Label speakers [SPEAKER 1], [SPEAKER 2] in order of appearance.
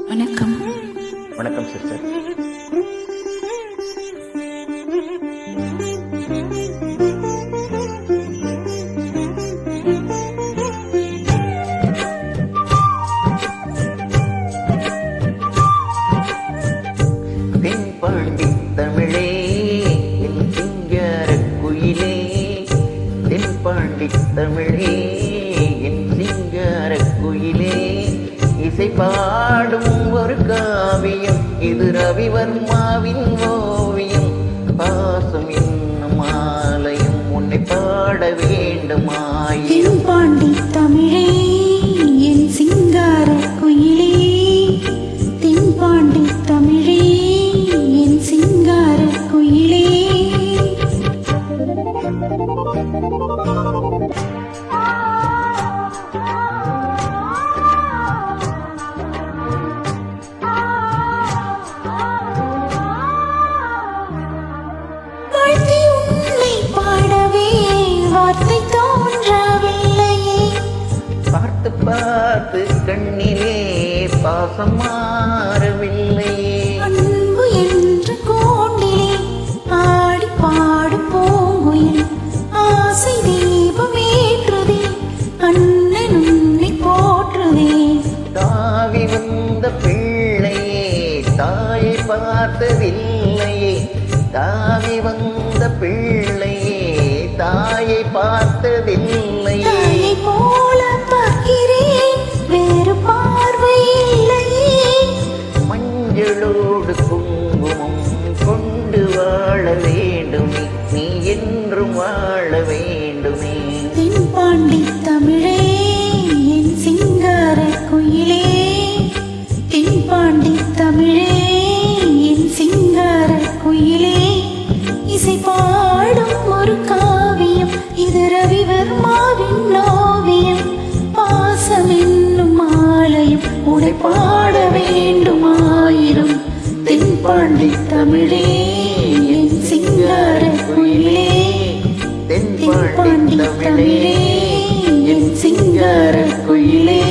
[SPEAKER 1] வணக்கம்.
[SPEAKER 2] வணக்கம் சிஸ்டர். தென்பாண்டி தமிழே என் சிங்கார குயிலே, தென்பாண்டி தமிழே என் சிங்கார குயிலே, இசை பாடும் ஒரு காவியம் இது ரவிவர்மாவின் ஓவியம். பாசம் என்னும் ஆலயம் உன்னை பாட வேண்டுமாய்.
[SPEAKER 1] தென்பாண்டி தமிழே என் சிங்கார குயிலே, தென்பாண்டி தமிழே என் சிங்கார குயிலே.
[SPEAKER 2] பார்த்து பார்த்து கண்ணிலே பாசம் மாறவில்லையே.
[SPEAKER 1] அன்பு என்ற கோண்டிலே ஆடி பாடு போங்குயில் ஆசை தீபம் ஏற்றுதே, அண்ணன் உன்னை போற்றுதே.
[SPEAKER 2] தாவி வந்த பிள்ளையே தாயை பார்த்ததில்லையே, தாவி வந்த பிள்ளையே தாயை பார்த்ததில்லையே.
[SPEAKER 1] தாயை போல பார்க்கிறேன் வேறு பார்வை இல்லையே.
[SPEAKER 2] மஞ்சளோடு குங்குமம் கொண்டு வாழ வேண்டுமே, நீ என்றும் வாழ வேண்டுமே.
[SPEAKER 1] தென்பாண்டி தமிழே என் சிங்கார குயிலே, தென்பாண்டி தமிழே என் சிங்கார குயிலே. இசை பாடும் ஒரு காவியம் இது ரவிவர்மாவின் ஓவியம். பாசம் என்னும் ஆலயம் உன்னை பாட வேண்டுமாயிரம். தென்பாண்டி தமிழே என் சிங்கார குயிலே,
[SPEAKER 2] தென்பாண்டி தமிழே என் சிங்கார குயிலே.